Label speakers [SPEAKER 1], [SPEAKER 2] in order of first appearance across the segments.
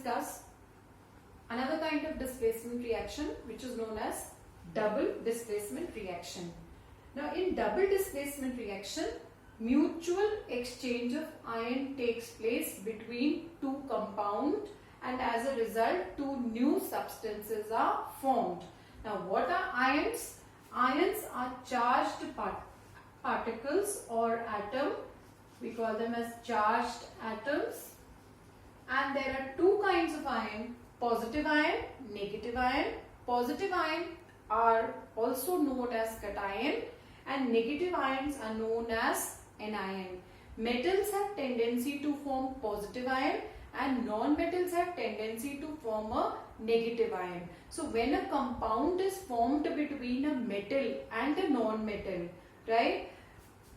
[SPEAKER 1] discuss another kind of displacement reaction which is known as double displacement reaction. Now in double displacement reaction, mutual exchange of ion takes place between two compounds, and as a result two new substances are formed. Now what are ions? Ions are charged particles or atom. We call them as charged atoms. And there are two kinds of ion, positive ion, negative ion. Positive ion are also known as cation and negative ions are known as anion. Metals have tendency to form positive ion and non-metals have tendency to form a negative ion. So when a compound is formed between a metal and a non-metal, right?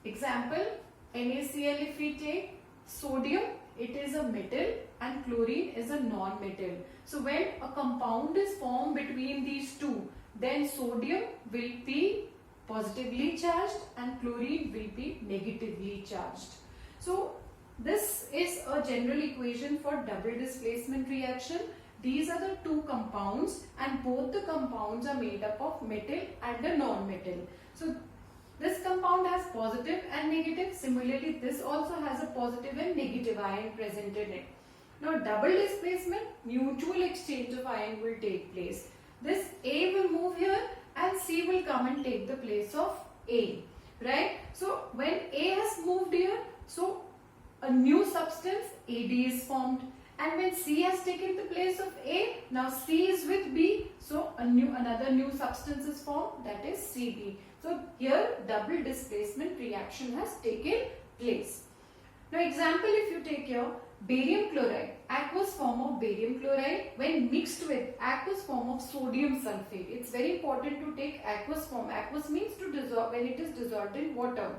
[SPEAKER 1] Example, NaCl if we take, sodium, it is a metal and chlorine is a non-metal. So when a compound is formed between these two, then sodium will be positively charged and chlorine will be negatively charged. So this is a general equation for double displacement reaction. These are the two compounds and both the compounds are made up of metal and a non-metal. So this compound has positive and negative. Similarly, this also has a positive and negative ion present in it. Now double displacement, mutual exchange of ion will take place. This A will move here and C will come and take the place of A, right? So when A has moved here, so a new substance AD is formed, and when C has taken the place of A, now C is with B, so another new substance is formed, that is CD. So here double displacement reaction has taken place. Now example, if you take here barium chloride, aqueous form of barium chloride when mixed with aqueous form of sodium sulfate. It's very important to take aqueous form. Aqueous means to dissolve when it is dissolved in water.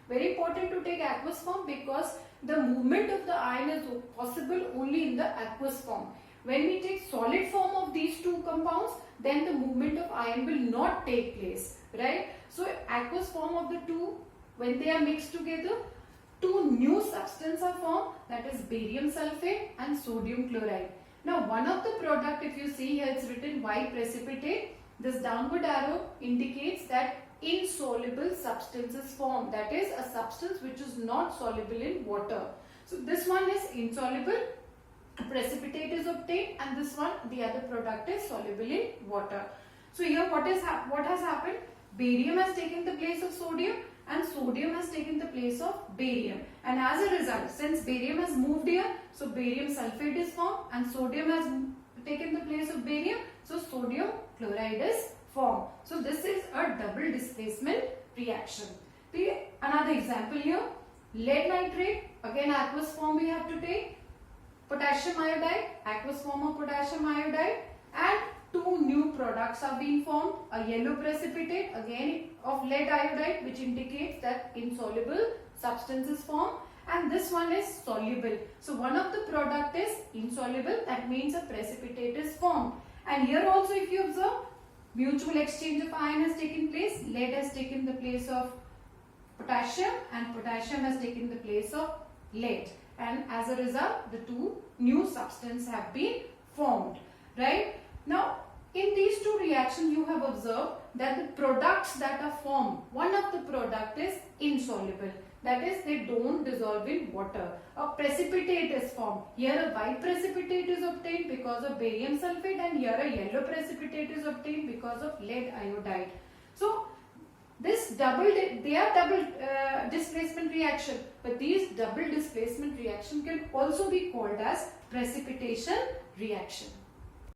[SPEAKER 1] Very important to take aqueous form because the movement of the ion is possible only in the aqueous form. When we take solid form of these two compounds, then the movement of ion will not take place, right? So aqueous form of the two, when they are mixed together, two new substances are formed, that is barium sulfate and sodium chloride. Now one of the product, if you see here it's written white precipitate, this downward arrow indicates that insoluble substance is formed, that is a substance which is not soluble in water. So this one is insoluble, precipitate is obtained, and this one, the other product, is soluble in water. So here what has happened? Barium has taken the place of sodium and sodium has taken the place of barium, and as a result, since barium has moved here, so barium sulfate is formed and sodium has taken the place of barium, so sodium chloride is formed. So this is a double displacement reaction. Another example here, lead nitrate, again aqueous form we have to take, potassium iodide, aqueous form of potassium iodide, and two new products are being formed, a yellow precipitate again of lead iodide which indicates that insoluble substance is formed, and this one is soluble. So one of the product is insoluble, that means a precipitate is formed. And here also if you observe, mutual exchange of ion has taken place, lead has taken the place of potassium and potassium has taken the place of lead, and as a result the two new substances have been formed, right? Now in these two reactions you have observed that the products that are formed, one of the product is insoluble, that is they don't dissolve in water. A precipitate is formed. Here a white precipitate is obtained because of barium sulfate, and here a yellow precipitate is obtained because of lead iodide. So this they are double displacement reaction, but these double displacement reaction can also be called as precipitation reaction.